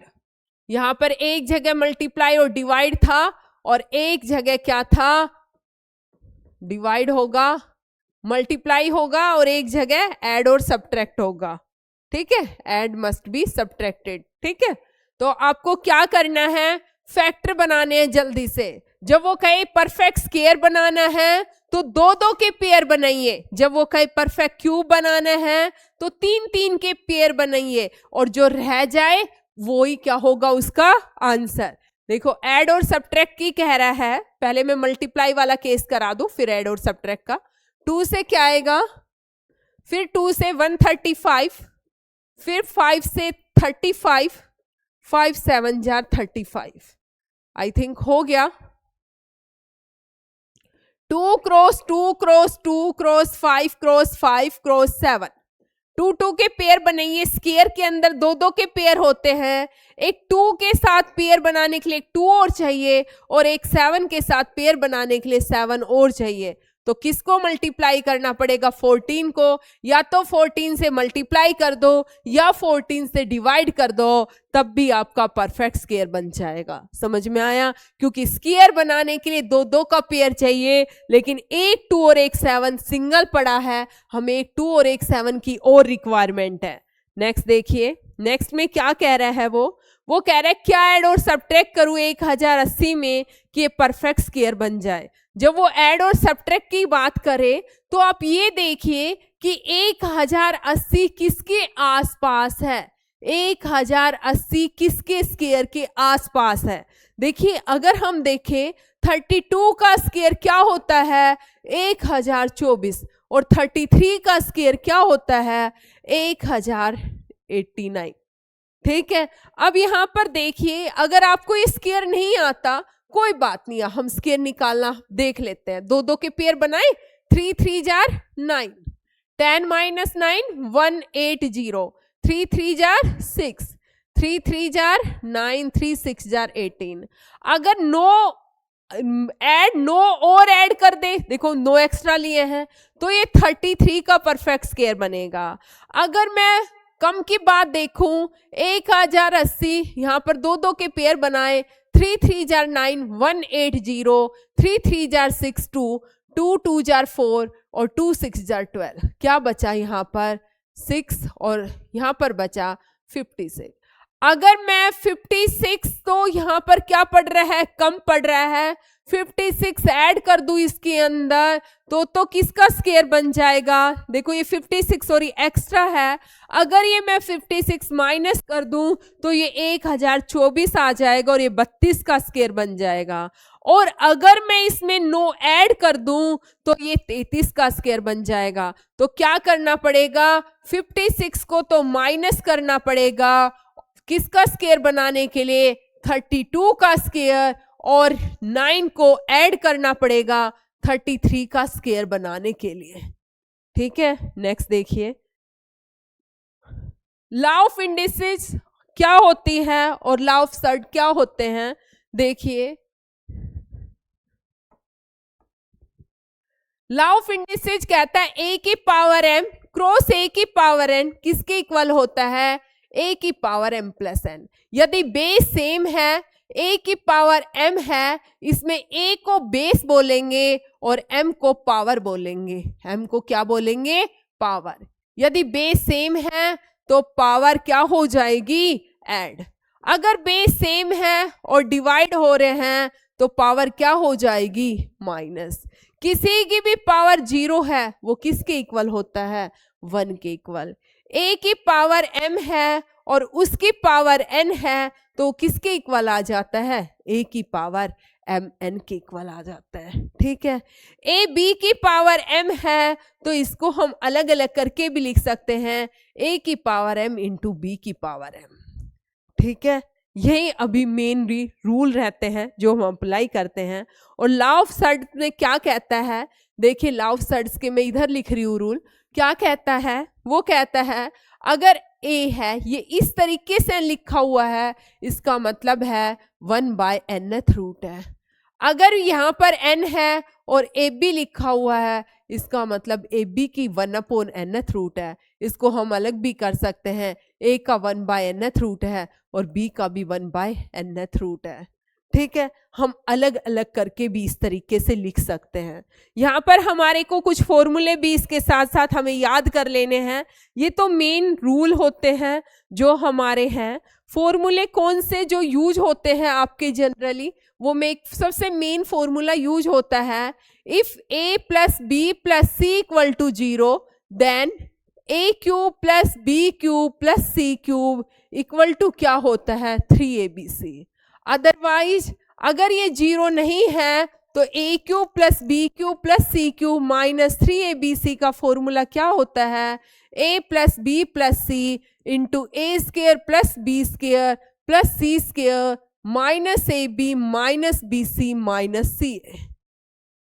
यहां पर एक जगह मल्टीप्लाई और डिवाइड था और एक जगह क्या था? डिवाइड होगा, मल्टीप्लाई होगा और एक जगह ऐड और सब्ट्रैक्ट होगा। ठीक है, ऐड मस्ट बी सब्ट्रैक्टेड। ठीक है, तो आपको क्या करना है? फैक्टर बनाने हैं जल्दी से। जब वो कहे परफेक्ट स्क्वायर बनाना है तो दो दो के पेयर बनाइए, जब वो कहे परफेक्ट क्यूब बनाना है तो तीन तीन के पेयर बनाइए, और जो रह जाए वो ही क्या होगा उसका आंसर। देखो ऐड और सब्ट्रैक्ट की कह रहा है, पहले मैं मल्टीप्लाई वाला केस करा दूं फिर ऐड और सब्ट्रैक्ट का। 2 से क्या आएगा, फिर 2 से 135, फिर 5 से 35, 5 7 जार 35, आई थिंक हो गया। 2 cross 2 cross 2 cross 5 cross 5 cross 7, 2 2 के पेयर बनाइए। स्क्वायर के अंदर दो दो के पेयर होते हैं, एक 2 के साथ पेयर बनाने के लिए एक 2 और चाहिए, और एक 7 के साथ पेयर बनाने के लिए 7 और चाहिए। तो किसको मल्टीप्लाई करना पड़ेगा, 14 को, या तो 14 से मल्टीप्लाई कर दो या 14 से डिवाइड कर दो, तब भी आपका परफेक्ट स्क्वायर बन जाएगा। समझ में आया, क्योंकि स्क्वायर बनाने के लिए दो दो का पेयर चाहिए, लेकिन एक 2 और एक 7 सिंगल पड़ा है, हमें एक 2 और एक 7 की और रिक्वायरमेंट है। नेक्स्ट देखिए, नेक्स्ट में क्या कह रहा है, वो कह रहा है क्या ऐड और सब्ट्रैक्ट करूं 1080 में कि ये परफेक्ट स्क्वायर बन जाए। जब वो ऐड और सब्ट्रैक्ट की बात करे तो आप ये देखिए कि 1080 किसके आसपास है, 1080 किसके स्क्वायर के आसपास है। देखिए अगर हम देखें 32 का स्क्वायर क्या होता है 1024, और 33 का स्क्वायर क्या होता है 1089। ठीक है, अब यहां पर देखिए अगर आपको ये स्क्वायर नहीं आता कोई बात नहीं, हम स्क्वायर निकालना देख लेते हैं। दो दो के पेयर बनाए, 3 3 जार 9, 10 - 9 180, 3 3 जार 6, 3 3 जार 9, 3 6 जार 18। अगर नो और ऐड कर दे, देखो नो एक्स्ट्रा लिए हैं, तो ये 33 का परफेक्ट स्क्वायर बनेगा। अगर मैं कम की बात देखूं 1080, यहां पर दो दो के पेयर बनाए, 3 3 जार 9 180, 3 3 जार 6 2, 2 2 जार 4, और 2 6 जार 12। क्या बचा यहाँ पर 6, और यहाँ पर बचा 56। अगर मैं 56, तो यहाँ पर क्या पड़ रहा है, कम पड़ रहा है, 56 ऐड कर दूं इसके अंदर तो किसका स्क्वायर बन जाएगा। देखो ये 56 और ये एक्स्ट्रा है, अगर ये मैं 56 माइनस कर दूं तो ये 1024 आ जाएगा, और ये 32 का स्क्वायर बन जाएगा। और अगर मैं इसमें नो ऐड कर दूं तो ये 33 का स्क्वायर बन जाएगा। तो क्या करना पड़ेगा, 56 को तो माइनस करना पड़ेगा किसका स्क्वायर बनाने के लिए, 32 का स्क्वायर, और 9 को ऐड करना पड़ेगा 33 का स्क्वायर बनाने के लिए। ठीक है, नेक्स्ट देखिए, लॉ ऑफ इंडिसेस क्या होती है और लॉ ऑफ सर्ट क्या होते हैं। देखिए लॉ ऑफ इंडिसेस कहता है a की पावर m क्रॉस a की पावर n किसके इक्वल होता है, a की पावर m प्लस n। यदि बेस सेम है, a की पावर m है, इसमें a को बेस बोलेंगे और m को पावर बोलेंगे। m को क्या बोलेंगे, पावर। यदि बेस सेम है तो पावर क्या हो जाएगी, ऐड। अगर बेस सेम है और डिवाइड हो रहे हैं तो पावर क्या हो जाएगी, माइनस। किसी की भी पावर 0 है वो किसके इक्वल होता है, 1 के इक्वल। a की पावर m है और उसकी पावर n है तो किसके इक्वल आ जाता है, a की पावर m n के इक्वल आ जाता है। ठीक है, a b की पावर m है तो इसको हम अलग अलग करके भी लिख सकते हैं, a की पावर m इंटू b की पावर m। ठीक है, यही अभी मेन रूल रहते हैं जो हम अप्लाई करते हैं। और लॉ ऑफ सर्ट्स में क्या कहता है, देखिए लॉ ऑफ सर्ट्स के मैं इधर लिख रही हूँ रूल, क्या कहता है, वो कहता है अगर a है, ये इस तरीके से लिखा हुआ है, इसका मतलब है 1/nth रूट है। अगर यहाँ पर n है और ab लिखा हुआ है, इसका मतलब ab की 1/nth रूट है। इसको हम अलग भी कर सकते हैं, a का 1/nth रूट है और b का भी 1/nth रूट है। ठीक है, हम अलग अलग करके भी इस तरीके से लिख सकते हैं। यहाँ पर हमारे को कुछ फॉर्मूले भी इसके साथ साथ हमें याद कर लेने हैं। ये तो मेन रूल होते हैं जो हमारे हैं। फॉर्मूले कौन से जो यूज होते हैं आपके जनरली, वो में एक सबसे मेन फॉर्मूला यूज होता है, if a plus B plus C equal to 0 then a cube plus B cube plus C cube equal to क्या होता है 3abc। अदरवाइज अगर ये 0 नहीं है तो a cube plus B cube plus C cube minus 3abc का formula क्या होता है, a plus B plus C into A square plus B square plus C square minus A B minus B C minus C A.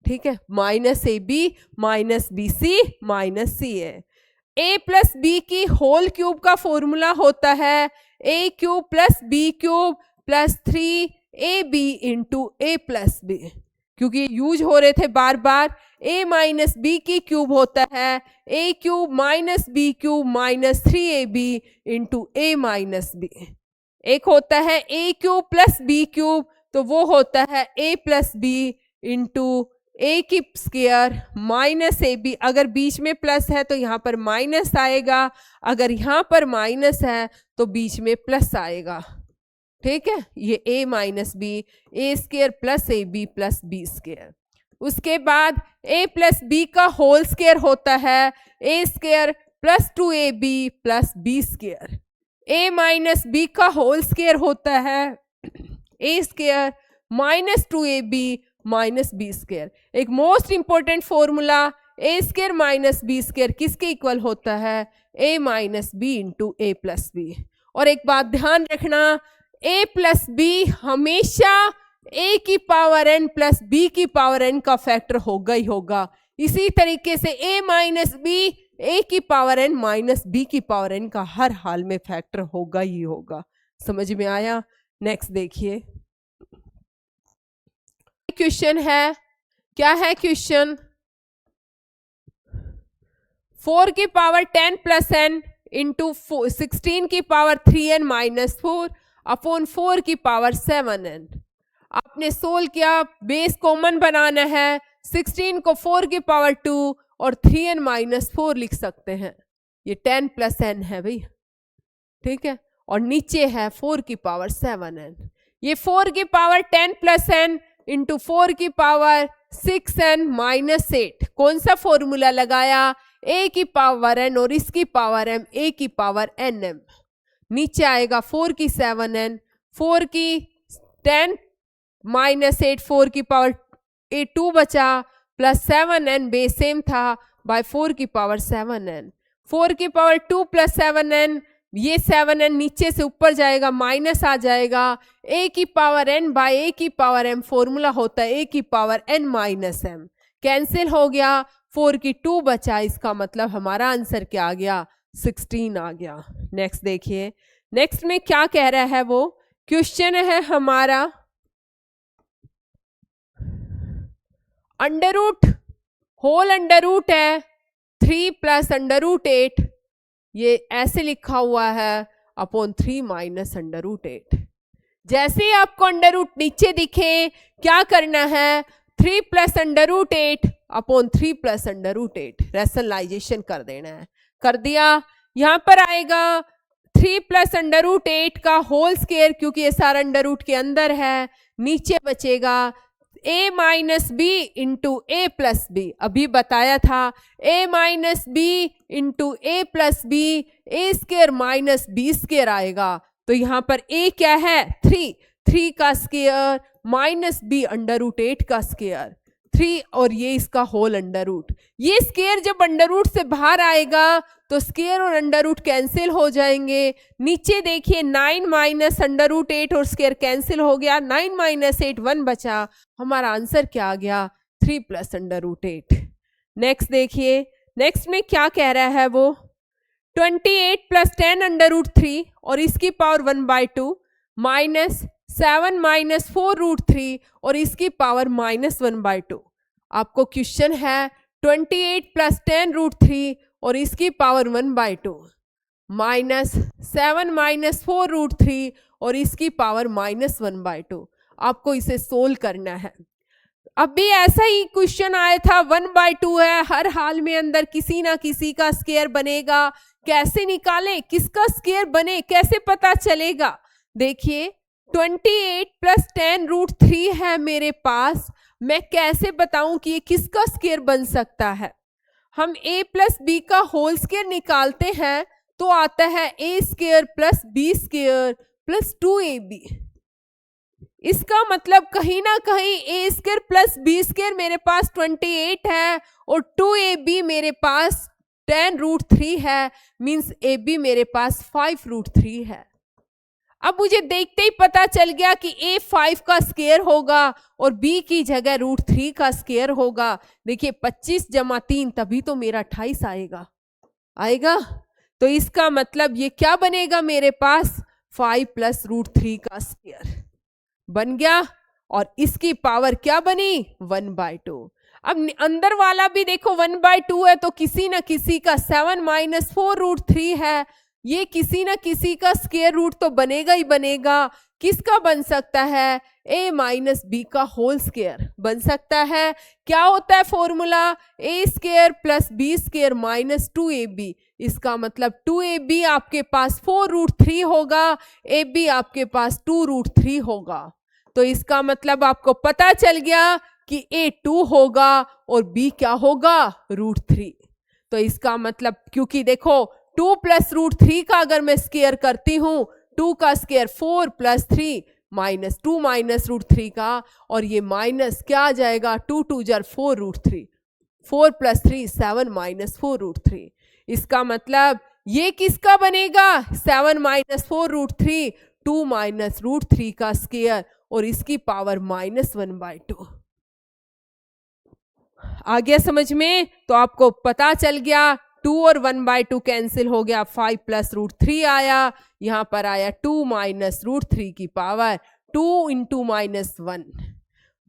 ठीक है, minus A B minus B C minus C A. A plus B की whole cube का formula होता है A cube plus B cube plus 3ab into A plus B, क्योंकि use हो रहे थे बार बार। a माइनस बी की क्यूब होता है a cube minus B cube minus 3ab into A minus B. एक होता है a cube plus B cube, तो वो होता है a plus B into A की स्क्वायर माइनस ए बी। अगर बीच में प्लस है तो यहाँ पर माइनस आएगा, अगर यहाँ पर माइनस है तो बीच में प्लस आएगा। ठीक है, ये a minus B A square plus A B plus B square. उसके बाद a प्लस बी का होल स्क्वायर होता है A square plus 2ab plus B square. a minus B का होल स्क्वायर होता है A square minus 2ab minus B square. एक most important formula A square minus B square किसके equal होता है, a minus B into A plus B. और एक बात ध्यान रखना, a प्लस बी हमेशा a की पावर n प्लस b की पावर n का फैक्टर होगा ही होगा। इसी तरीके से a माइनस बी a की पावर n माइनस b की पावर n का हर हाल में फैक्टर होगा ही होगा। समझ में आया? नेक्स्ट देखिए, क्वेश्चन है, क्या है क्वेश्चन, 4 की पावर 10 प्लस n इंटू 16 की पावर 3n माइनस 4 अपॉन 4 की पावर 7n। आपने सोल्व किया, बेस कॉमन बनाना है, 16 को 4 की पावर 2 और 3n माइनस 4 लिख सकते हैं। ये 10 प्लस n है भाई, ठीक है, और नीचे है 4 की पावर 7n। ये 4 की पावर 10 प्लस n इंटू 4 की पावर 6n माइनस 8। कौन सा फॉर्मूला लगाया, a की पावर n और इसकी पावर m, a की पावर nm। नीचे आएगा 4 की 7n, 4 की 10 माइनस 8, 4 की पावर 2 बचा प्लस 7n बेस सेम था बाय 4 की पावर 7n। 4 की पावर 2 प्लस 7n, ये 7n नीचे से ऊपर जाएगा माइनस आ जाएगा, a की पावर n बाय a की पावर m फॉर्मूला होता है a की power n minus m। Cancel हो गया, 4 की 2 बचा, इसका मतलब हमारा आंसर क्या आ गया, 16 आ गया। नेक्स्ट देखिए, नेक्स्ट में क्या कह रहा है वो, क्वेश्चन है हमारा under root, whole under root है 3 प्लस अंडर रूट 8, ये ऐसे लिखा हुआ है अपॉन 3 माइनस अंडर रूट 8। जैसे ही आपको अंडर रूट नीचे दिखे, क्या करना है, 3 plus under root 8 upon 3 plus under root 8 rationalization कर देना है। कर दिया, यहां पर आएगा 3 प्लस अंडर रूट 8 का होल स्क्वायर, क्योंकि ये सारा अंडर रूट के अंदर है, नीचे बचेगा a minus B into A plus B. अभी बताया था a minus B into A plus B, A square minus B square आएगा। तो यहाँ पर a क्या है, 3 का square minus b under root 8 का स्क्वायर, 3 और ये इसका होल अंडर रूट। ये स्क्वायर जब अंडर रूट से बाहर आएगा तो स्क्वायर और अंडर रूट कैंसिल हो जाएंगे। नीचे देखिए 9 माइनस अंडर रूट 8 और स्क्वायर कैंसिल हो गया, 9 माइनस 8 1 बचा। हमारा आंसर क्या आ गया, 3 प्लस अंडर रूट 8। नेक्स्ट देखिए, नेक्स्ट में क्या कह रहा है वो, 28 प्लस 10 अंडर रूट 3 और इसकी पावर 1/2 माइनस 7 माइनस 4 रूट 3 और इसकी पावर माइनस 1/2। आपको क्वेश्चन है 28 प्लस 10 रूट 3 और इसकी पावर 1/2 माइनस 7 माइनस 4 रूट 3 और इसकी पावर माइनस 1/2। आपको इसे सोल्व करना है। अभी ऐसा ही क्वेश्चन आया था, 1/2 है, हर हाल में अंदर किसी ना किसी का स्क्वायर बनेगा। कैसे निकालें, किसका स्क्वायर बने, कैसे पता चलेगा। देखिए 28 प्लस 10 रूट 3 है मेरे पास। मैं कैसे बताऊं कि ये किसका स्क्वायर बन सकता है? हम a प्लस बी का होल स्क्वायर निकालते हैं तो आता है a square plus B square plus 2ab। इसका मतलब कहीं ना कहीं a square plus B square मेरे पास 28 है और 2ab मेरे पास 10 रूट 3 है, मीन्स ab मेरे पास 5 रूट 3 है। अब मुझे देखते ही पता चल गया कि a 5 का स्क्वायर होगा और b की जगह रूट 3 का स्क्वायर होगा। देखिए 25 जमा 3 तभी तो मेरा 28 आएगा। तो इसका मतलब ये क्या बनेगा मेरे पास 5 प्लस रूट 3 का स्क्वायर बन गया और इसकी पावर क्या बनी 1/2। अब अंदर वाला भी देखो 1/2 है तो किसी ना किसी का 7 माइनस 4 रूट 3 है, ये किसी ना किसी का स्क्वायर रूट तो बनेगा ही बनेगा। किसका बन सकता है? a माइनस बी का होल स्क्वायर बन सकता है। क्या होता है formula? a square plus B square minus 2ab। इसका मतलब 2ab आपके पास 4 रूट 3 होगा, ab आपके पास 2 रूट 3 होगा। तो इसका मतलब आपको पता चल गया कि a 2 होगा और b क्या होगा रूट 3। तो इसका मतलब क्योंकि देखो 2 प्लस रूट 3 का अगर मैं स्क्वायर करती हूं 2 का square 4 plus 3 minus 2 minus root 3 का, और ये माइनस क्या आ जाएगा 2 2 जार 4 रूट 3, 4 प्लस 3 7 माइनस 4 रूट 3। इसका मतलब ये किसका बनेगा 7 माइनस 4 रूट 3, 2 माइनस रूट 3 का स्क्वायर और इसकी पावर -1/2। आ गया समझ में? तो आपको पता चल गया 2 और 1/2 कैंसिल हो गया, 5 प्लस रूट 3 आया, यहां पर आया 2 माइनस रूट 3 की पावर 2 इंटू -1।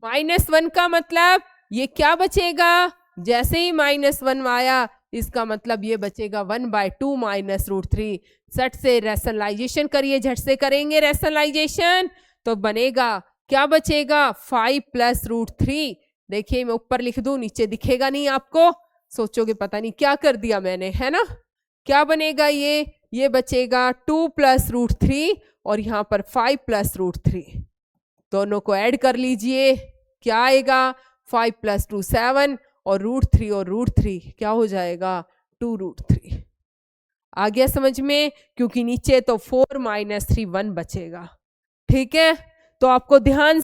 -1 का मतलब ये क्या बचेगा? जैसे ही -1 आया इसका मतलब ये बचेगा 1/2 माइनस रूट 3। झट से रैशनलाइजेशन करिए, झट से करेंगे रैशनलाइजेशन तो बनेगा क्या बचेगा 5 प्लस रूट 3। देखिए मैं ऊपर लिख दूं, नीचे दिखेगा नहीं आपको, सोचोगे पता नहीं क्या कर दिया मैंने, है ना? क्या बनेगा ये बचेगा 2 प्लस रूट 3 और यहां पर 5 प्लस रूट 3, दोनों को ऐड कर लीजिए, क्या आएगा 5 प्लस 2 7 और रूट 3 क्या हो जाएगा 2 रूट 3। आ गया समझ में? क्योंकि नीचे तो 4 माइनस 3 1 बचेगा। ठीक है, तो आपको ध्यान